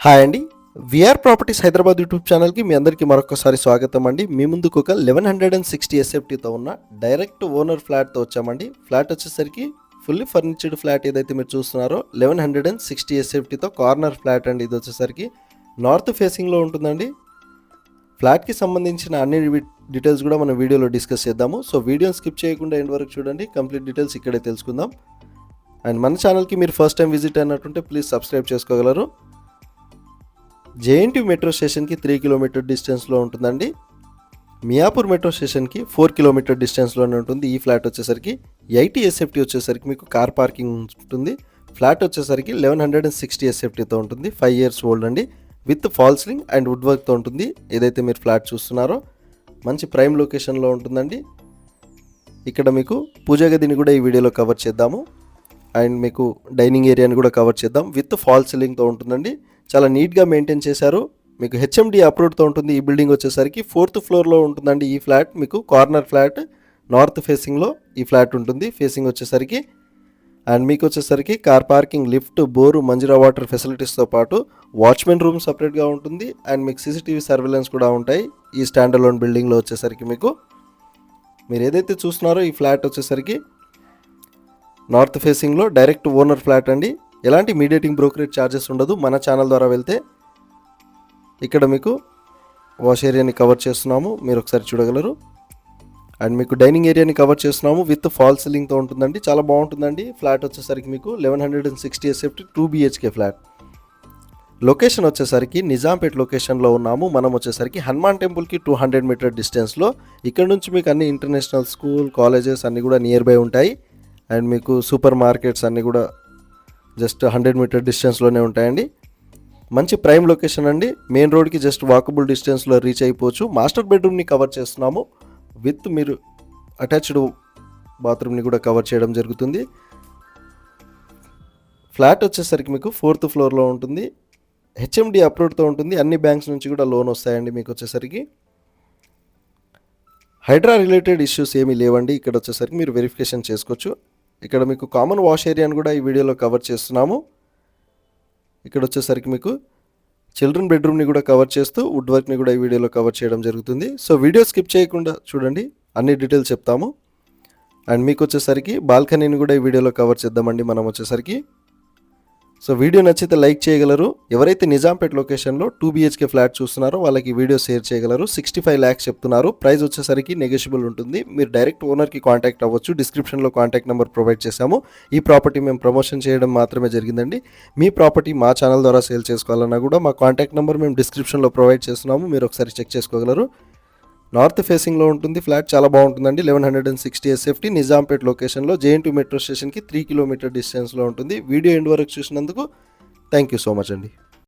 Hi అండి. VR properties Hyderabad YouTube ఛానల్కి మీ అందరికీ మరొకసారి స్వాగతం అండి. మీ ముందుకు ఒక 1160 ఎస్ఎఫ్టీతో ఉన్న డైరెక్ట్ ఓనర్ ఫ్లాట్తో వచ్చామండి. ఫ్లాట్ వచ్చేసరికి ఫుల్లీ ఫర్నిచర్డ్ ఫ్లాట్ ఏదైతే మీరు చూస్తున్నారో 1160 ఎస్ఎఫ్టీతో కార్నర్ ఫ్లాట్ అండి. ఇది వచ్చేసరికి నార్త్ ఫేసింగ్లో ఉంటుందండి. ఫ్లాట్కి సంబంధించిన అన్ని డీటెయిల్స్ కూడా మనం వీడియోలో డిస్కస్ చేద్దాము. సో వీడియోని స్కిప్ చేయకుండా ఎండ్ వరకు చూడండి. కంప్లీట్ డీటెయిల్స్ ఇక్కడే తెలుసుకుందాం. అండ్ మన ఛానల్కి మీరు ఫస్ట్ టైం విజిట్ అయినట్టుంటే ప్లీజ్ సబ్స్క్రైబ్ చేసుకోగలరు. జేఎన్టీ మెట్రో స్టేషన్కి 3 కిలోమీటర్ డిస్టెన్స్లో ఉంటుందండి. మియాపూర్ మెట్రో స్టేషన్కి 4 కిలోమీటర్ డిస్టెన్స్లోనే ఉంటుంది. ఈ ఫ్లాట్ వచ్చేసరికి 80 ఎస్ఎఫ్టీ వచ్చేసరికి మీకు కార్ పార్కింగ్ ఉంటుంది. ఫ్లాట్ వచ్చేసరికి 1160 ఎస్ఎఫ్టీతో ఉంటుంది. 5 years ఓల్డ్ అండి. విత్ ఫాల్స్లింగ్ అండ్ వుడ్ వర్క్తో ఉంటుంది. ఏదైతే మీరు ఫ్లాట్ చూస్తున్నారో మంచి ప్రైమ్ లొకేషన్లో ఉంటుందండి. ఇక్కడ మీకు పూజా గదిని కూడా ఈ వీడియోలో కవర్ చేద్దాము. అండ్ మీకు డైనింగ్ ఏరియాని కూడా కవర్ చేద్దాం. విత్ ఫాల్ సీలింగ్తో ఉంటుందండి. చాలా నీట్గా మెయింటైన్ చేశారు. మీకు హెచ్ఎండి అప్రూవ్డ్తో ఉంటుంది. ఈ బిల్డింగ్ వచ్చేసరికి 4th ఫ్లోర్లో ఉంటుందండి. ఈ ఫ్లాట్ మీకు కార్నర్ ఫ్లాట్, నార్త్ ఫేసింగ్లో ఈ ఫ్లాట్ ఉంటుంది. ఫేసింగ్ వచ్చేసరికి అండ్ మీకు వచ్చేసరికి car parking, lift, bore, Manjira water ఫెసిలిటీస్తో పాటు వాచ్మెన్ రూమ్ సపరేట్గా ఉంటుంది. అండ్ మీకు సీసీటీవీ సర్వేలెన్స్ కూడా ఉంటాయి. ఈ స్టాండ్ అలోన్ బిల్డింగ్లో వచ్చేసరికి మీకు మీరు ఏదైతే చూస్తున్నారో ఈ ఫ్లాట్ వచ్చేసరికి నార్త్ ఫేసింగ్లో డైరెక్ట్ ఓనర్ ఫ్లాట్ అండి. ఎలాంటి మీడియేటింగ్ బ్రోకరేజ్ ఛార్జెస్ ఉండదు. మన ఛానల్ ద్వారా వెళ్తే ఇక్కడ మీకు వాష్ ఏరియాని కవర్ చేస్తున్నాము, మీరు ఒకసారి చూడగలరు. అండ్ మీకు డైనింగ్ ఏరియాని కవర్ చేస్తున్నాము. విత్ ఫాల్ సీలింగ్తో ఉంటుందండి. చాలా బాగుంటుందండి. ఫ్లాట్ వచ్చేసరికి మీకు 1160 ఎస్ఎఫ్టీ 2 BHK ఫ్లాట్. లొకేషన్ వచ్చేసరికి నిజాంపేట్ లొకేషన్లో ఉన్నాము. మనం వచ్చేసరికి హనుమాన్ టెంపుల్కి 200 మీటర్ డిస్టెన్స్లో. ఇక్కడ నుంచి మీకు అన్ని ఇంటర్నేషనల్ స్కూల్, కాలేజెస్ అన్నీ కూడా నియర్ బై ఉంటాయి. అండ్ మీకు సూపర్ మార్కెట్స్ అన్నీ కూడా జస్ట్ 100 మీటర్ డిస్టెన్స్లోనే ఉంటాయండి. మంచి ప్రైమ్ లొకేషన్ అండి. మెయిన్ రోడ్కి జస్ట్ వాకబుల్ డిస్టెన్స్లో రీచ్ అయిపోవచ్చు. మాస్టర్ బెడ్రూమ్ని కవర్ చేస్తున్నాము. విత్ మీరు అటాచ్డ్ బాత్రూమ్ని కూడా కవర్ చేయడం జరుగుతుంది. ఫ్లాట్ వచ్చేసరికి మీకు 4th ఫ్లోర్లో ఉంటుంది. హెచ్ఎండి అప్రూవ్డ్తో ఉంటుంది. అన్ని బ్యాంక్స్ నుంచి కూడా లోన్ వస్తాయండి. మీకు వచ్చేసరికి హైడ్రా రిలేటెడ్ ఇష్యూస్ ఏమీ లేవండి. ఇక్కడ వచ్చేసరికి మీరు వెరిఫికేషన్ చేసుకోవచ్చు. ఇక్కడ మీకు కామన్ వాష్ ఏరియాని కూడా ఈ వీడియోలో కవర్ చేస్తున్నాము. ఇక్కడ వచ్చేసరికి మీకు చిల్డ్రన్ బెడ్రూమ్ని కూడా కవర్ చేస్తూ వుడ్ వర్క్ని కూడా ఈ వీడియోలో కవర్ చేయడం జరుగుతుంది. సో వీడియో స్కిప్ చేయకుండా చూడండి, అన్ని డీటెయిల్స్ చెప్తాము. అండ్ మీకు వచ్చేసరికి బాల్కనీని కూడా ఈ వీడియోలో కవర్ చేద్దామండి మనం వచ్చేసరికి. సో వీడియో నచ్చితే లైక్ చేయగలరు. ఎవరైతే నిజాంపేట్ లొకేషన్లో 2 BHK ఫ్లాట్ చూస్తున్నారో వాళ్ళకి వీడియో షేర్ చేయగలరు. 65 lakhs చెప్తున్నారు. ప్రైస్ వచ్చేసరికి నెగోషియబుల్ ఉంటుంది. మీరు డైరెక్ట్ ఓనర్కి కాంటాక్ట్ అవ్వచ్చు. డిస్క్రిప్షన్లో కాంటాక్ట్ నెంబర్ ప్రొవైడ్ చేశాము. ఈ ప్రాపర్టీ మేము ప్రమోషన్ చేయడం మాత్రమే జరిగిందండి. మీ ప్రాపర్టీ మా ఛానల్ ద్వారా సేల్ చేసుకోవాలన్నా కూడా మా కాంటాక్ట్ నెంబర్ మేము డిస్క్రిప్షన్లో ప్రొవైడ్ చేస్తున్నాము. మీరు ఒకసారి చెక్ చేసుకోగలరు. నార్త్ ఫేసింగ్లో ఉంటుంది ఫ్లాట్. చాలా బాగుంటుందండి. 1160 ఎస్ఎఫ్టీ నిజాంపేట్ లొకేషన్లో జేఎన్టీ మెట్రో స్టేషన్కి 3 కిలోమీటర్ డిస్టెన్స్లో ఉంటుంది. వీడియో ఎండ్ వరకు చూసినందుకు థ్యాంక్ యూ సో మచ్ అండి.